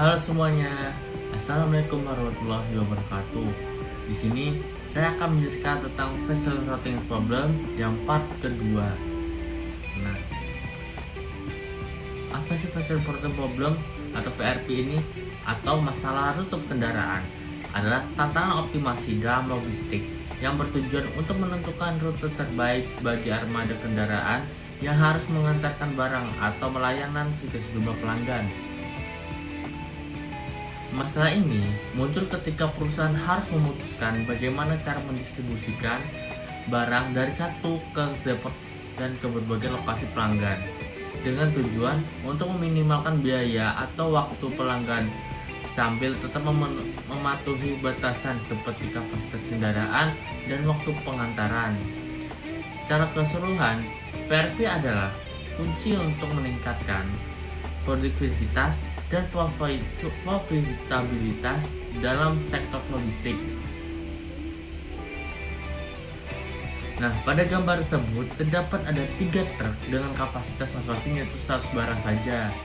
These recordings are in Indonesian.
Halo semuanya, Assalamualaikum warahmatullahi wabarakatuh. Di sini saya akan menjelaskan tentang vessel routing problem yang part kedua. Nah, apa sih vessel routing problem atau VRP ini? Atau masalah rute kendaraan adalah tantangan optimasi dalam logistik yang bertujuan untuk menentukan rute terbaik bagi armada kendaraan yang harus mengantarkan barang atau melayanan ke sejumlah pelanggan. Masalah ini muncul ketika perusahaan harus memutuskan bagaimana cara mendistribusikan barang dari satu ke depot dan ke berbagai lokasi pelanggan dengan tujuan untuk meminimalkan biaya atau waktu pelanggan sambil tetap mematuhi batasan seperti kapasitas kendaraan dan waktu pengantaran. Secara keseluruhan, VRP adalah kunci untuk meningkatkan produktivitas dan profitabilitas dalam sektor logistik. Nah, pada gambar tersebut terdapat ada 3 truk dengan kapasitas masing-masing yaitu 100 barang saja.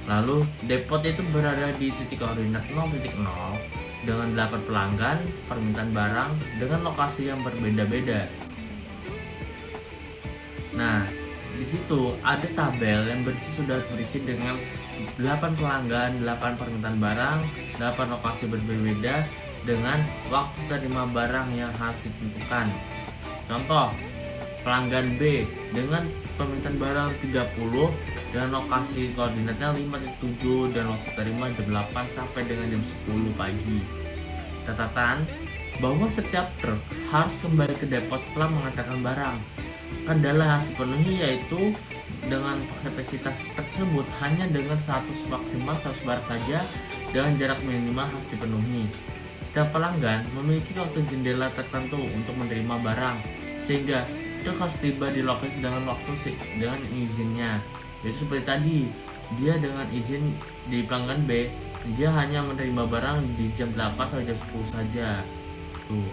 Lalu depot itu berada di titik koordinat 0.0 dengan 8 pelanggan, permintaan barang dengan lokasi yang berbeda-beda. Nah, di situ ada tabel yang sudah berisi dengan 8 pelanggan, 8 permintaan barang, 8 lokasi berbeda dengan waktu terima barang yang harus ditentukan. Contoh, pelanggan B dengan permintaan barang 30 dan lokasi koordinatnya 5.7 dan waktu terima jam 8 sampai dengan jam 10 pagi. Catatan bahwa setiap truk harus kembali ke depot setelah mengantarkan barang. Kendala harus dipenuhi yaitu dengan kapasitas tersebut hanya dengan 100 maksimal 100 barang saja dengan jarak minimal harus dipenuhi. Setiap pelanggan memiliki waktu jendela tertentu untuk menerima barang sehingga truk harus tiba di lokasi dengan dengan izinnya. Jadi seperti tadi, dia dengan izin di pelanggan B, dia hanya menerima barang di jam 8 sampai jam 10 saja. Tuh.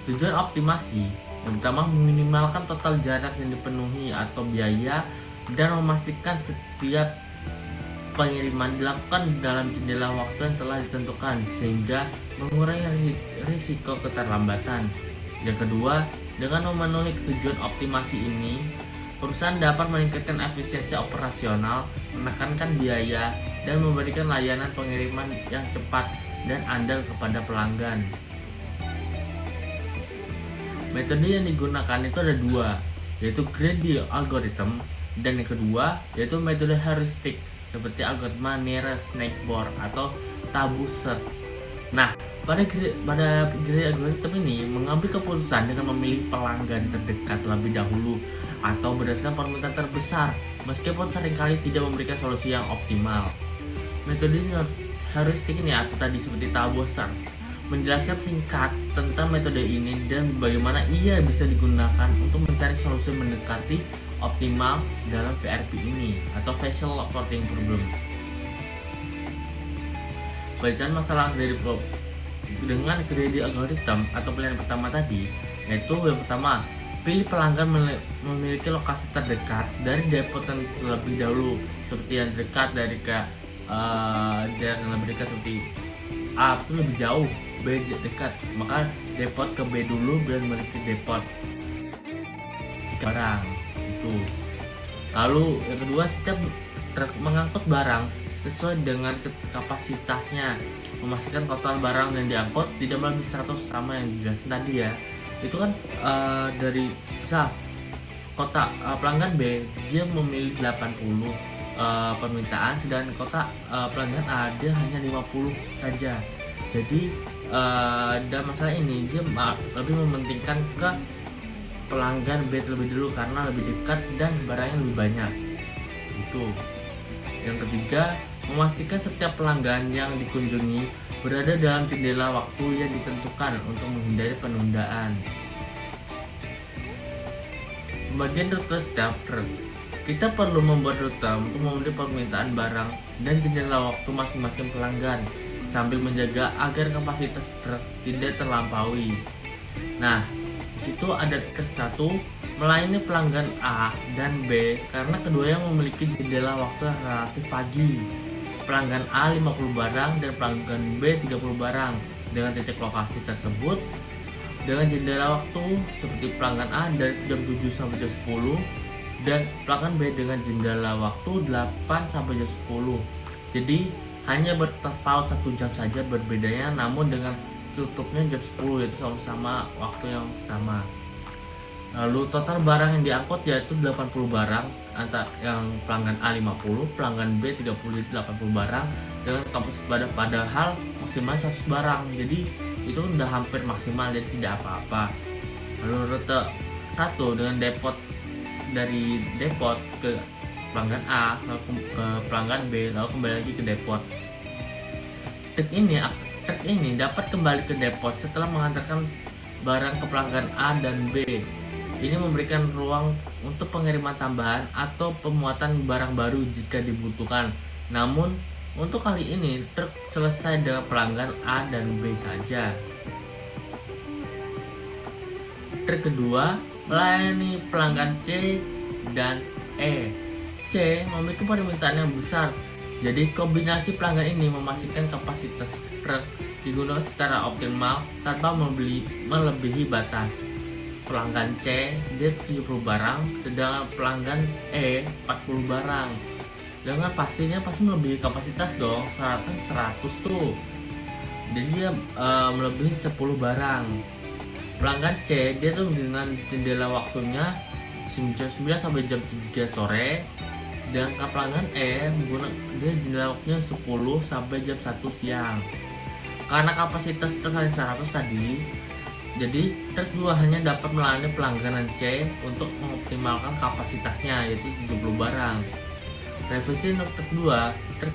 Tujuan optimasi yang pertama meminimalkan total jarak yang dipenuhi atau biaya dan memastikan setiap pengiriman dilakukan dalam jendela waktu yang telah ditentukan sehingga mengurangi risiko keterlambatan. Yang kedua, dengan memenuhi tujuan optimasi ini, perusahaan dapat meningkatkan efisiensi operasional, menekankan biaya, dan memberikan layanan pengiriman yang cepat dan andal kepada pelanggan. Metode yang digunakan itu ada 2, yaitu greedy algorithm, dan yang kedua yaitu metode heuristik seperti algoritma nearest neighbor atau tabu search. Nah, pada greedy algorithm ini mengambil keputusan dengan memilih pelanggan terdekat terlebih dahulu atau berdasarkan permintaan terbesar, meskipun seringkali tidak memberikan solusi yang optimal. Metode heuristik ini atau tadi seperti tabu search menjelaskan singkat tentang metode ini dan bagaimana ia bisa digunakan untuk mencari solusi mendekati optimal dalam VRP ini atau vessel routing problem. Bacaan masalah dengan greedy algorithm atau pilihan pertama tadi, yaitu yang pertama, pilih pelanggan memiliki lokasi terdekat dari depot yang terlebih dahulu, seperti yang dekat dari jarak yang lebih dekat seperti A itu lebih jauh, B dekat, maka depot ke B dulu dan memiliki depot barang itu. Lalu yang kedua, setiap truk mengangkut barang sesuai dengan kapasitasnya, memastikan total barang yang diangkut tidak melebihi 100 sama yang dijelasin tadi ya. Itu kan dari misal kota pelanggan B dia memilih 80 permintaan, sedangkan kota pelanggan A dia hanya 50 saja. Jadi dalam masalah ini dia lebih mementingkan ke pelanggan B terlebih dulu karena lebih dekat dan barangnya lebih banyak. Itu. Yang ketiga, memastikan setiap pelanggan yang dikunjungi berada dalam jendela waktu yang ditentukan untuk menghindari penundaan. Bagian rute setiap truk, kita perlu membuat rute untuk memenuhi permintaan barang dan jendela waktu masing-masing pelanggan sambil menjaga agar kapasitas truk tidak terlampaui. Nah, di situ ada truk 1 melayani pelanggan A dan B karena keduanya memiliki jendela waktu yang relatif pagi. pelanggan A 50 barang dan pelanggan B 30 barang. Dengan titik lokasi tersebut, dengan jendela waktu seperti pelanggan A dari jam 7 sampai jam 10 dan pelanggan B dengan jendela waktu 8 sampai jam 10. Jadi hanya berterpaut 1 jam saja berbedanya, namun dengan tutupnya jam 10, yaitu sama-sama waktu yang sama. Lalu total barang yang diangkut yaitu 80 barang, antara yang pelanggan A 50, pelanggan B 30, itu 80 barang dengan kapasitas padahal maksimal 100 barang. Jadi itu udah hampir maksimal, jadi tidak apa-apa. Lalu rute 1 dengan depot, dari depot ke pelanggan A lalu ke pelanggan B lalu kembali lagi ke depot. Truk ini dapat kembali ke depot setelah mengantarkan barang ke pelanggan A dan B. Ini memberikan ruang untuk pengiriman tambahan atau pemuatan barang baru jika dibutuhkan. Namun untuk kali ini truk selesai dengan pelanggan A dan B saja. Truk kedua melayani pelanggan C dan E. C memiliki permintaan yang besar, jadi kombinasi pelanggan ini memastikan kapasitas truk digunakan secara optimal tanpa melebihi batas. Pelanggan C dia 70 barang, sedangkan pelanggan E 40 barang. Dengan pastinya pasti melebihi kapasitas dong, 100 tuh. Jadi dia melebihi 10 barang. Pelanggan C dia tuh dengan jendela waktunya jam 9 sampai jam 3 sore. Dan pelanggan E menggunakan dia jendela waktunya 10 sampai jam 1 siang. Karena kapasitas truk hanya 100 tadi, jadi truk 2 hanya dapat melayani pelanggan C untuk mengoptimalkan kapasitasnya, yaitu 70 barang. Revisi untuk truk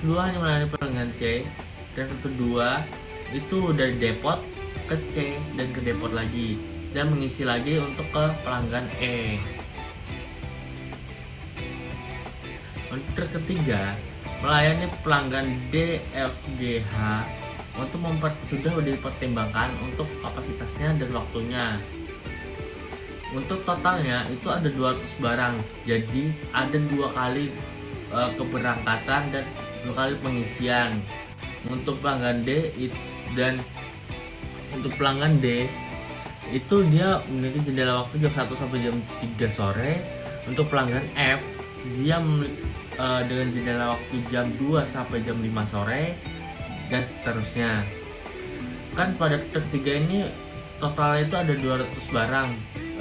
2 hanya melayani pelanggan C, dan truk 2 itu dari depot ke C dan ke depot lagi, dan mengisi lagi untuk ke pelanggan E. Untuk ketiga, melayani pelanggan D, F, G, H untuk sudah dipertimbangkan untuk kapasitasnya dan waktunya. Untuk totalnya itu ada 200 barang, jadi ada 2 kali keberangkatan dan 2 kali pengisian. Untuk pelanggan D dan untuk pelanggan D itu dia memiliki jendela waktu jam 1 sampai jam 3 sore. Untuk pelanggan F dia dengan jendela waktu jam 2 sampai jam 5 sore dan seterusnya. Kan pada truk 3 ini totalnya itu ada 200 barang.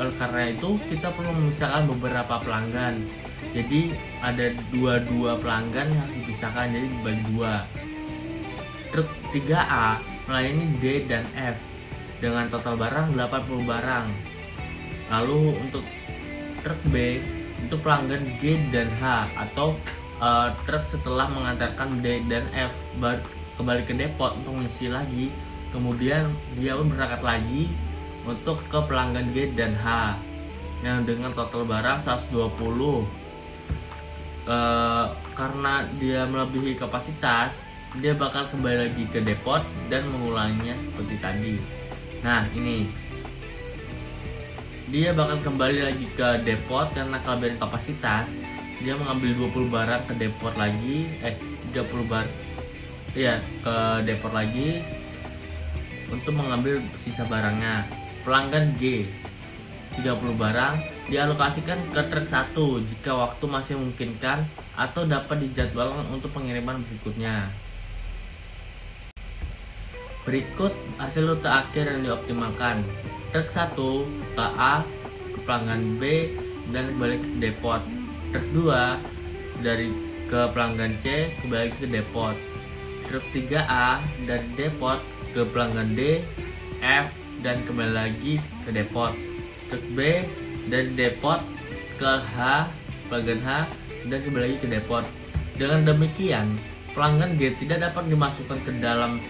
Oleh karena itu kita perlu memisahkan beberapa pelanggan. Jadi ada 22 pelanggan yang harus dipisahkan, jadi dibagi 2. Truk 3A melayani D dan F dengan total barang 80 barang. Lalu untuk truk B itu pelanggan G dan H atau truk setelah mengantarkan D dan F kembali ke depot untuk mengisi lagi, kemudian dia pun berangkat lagi untuk ke pelanggan G dan H yang dengan total barang 120. Karena dia melebihi kapasitas, dia bakal kembali lagi ke depot dan mengulanginya seperti tadi. Nah ini dia bakal kembali lagi ke depot karena kelebihan kapasitas. Dia mengambil 20 barang ke depot lagi, 30 barang ke depot lagi untuk mengambil sisa barangnya. Pelanggan G 30 barang dialokasikan ke truk 1 jika waktu masih memungkinkan atau dapat dijadwalkan untuk pengiriman berikutnya. Berikut hasil rute akhir yang dioptimalkan. Truk 1 ke A ke pelanggan B dan kembali ke depot. Truk 2 ke pelanggan C kembali ke depot. Truk 3A dari depot ke pelanggan D, F dan kembali lagi ke depot. Truk B dari depot ke H, pelanggan H dan kembali lagi ke depot. Dengan demikian, pelanggan G tidak dapat dimasukkan ke dalam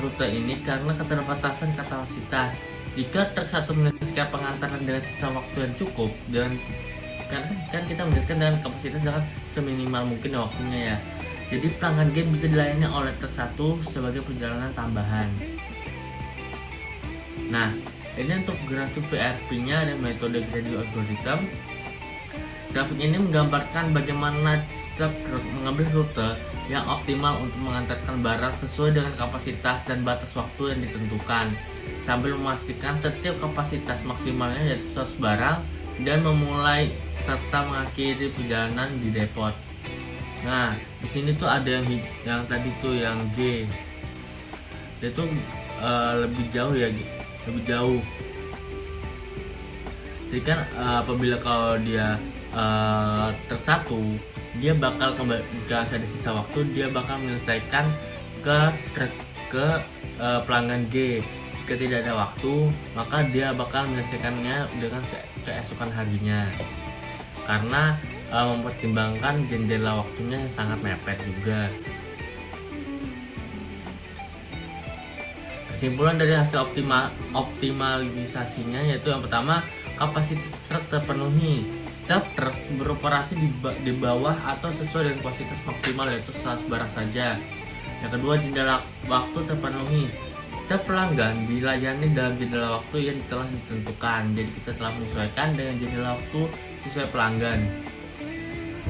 rute ini karena keterbatasan kapasitas. Jika truk 1 menyelesaikan pengantaran dengan sisa waktu yang cukup, dan kan kita menyelesaikan dengan kapasitas dengan seminimal mungkin waktunya ya. Jadi pelanggan G bisa dilayani oleh truk 1 sebagai perjalanan tambahan. Nah, ini untuk grafik VRP-nya dan metode gradient algorithm. Grafik ini menggambarkan bagaimana setiap mengambil rute yang optimal untuk mengantarkan barang sesuai dengan kapasitas dan batas waktu yang ditentukan, sambil memastikan setiap kapasitas maksimalnya yaitu 100 barang dan memulai serta mengakhiri perjalanan di depot. Nah, di sini tuh ada yang tadi tuh yang G. Dia tuh lebih jauh ya, lebih jauh. Jadi kan apabila kalau dia truk 1, dia bakal kembali jika ada sisa waktu, dia bakal menyelesaikan ke pelanggan G. Jika tidak ada waktu, maka dia bakal menyelesaikannya dengan keesokan harinya, karena mempertimbangkan jendela waktunya yang sangat mepet juga. Kesimpulan dari hasil optimalisasinya yaitu yang pertama, kapasitas truk terpenuhi. Setiap truk beroperasi di bawah atau sesuai dengan kapasitas maksimal yaitu 100 barang saja. Yang kedua, jendela waktu terpenuhi. Setiap pelanggan dilayani dalam jendela waktu yang telah ditentukan. Jadi kita telah menyesuaikan dengan jendela waktu sesuai pelanggan.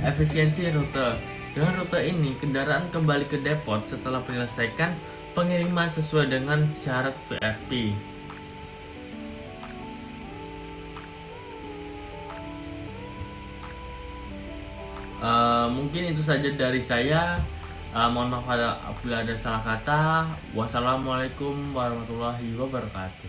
Efisiensi rute. Dengan rute ini, kendaraan kembali ke depot setelah menyelesaikan pengiriman sesuai dengan syarat VFP. Mungkin itu saja dari saya. Mohon maaf apabila ada salah kata. Wassalamualaikum warahmatullahi wabarakatuh.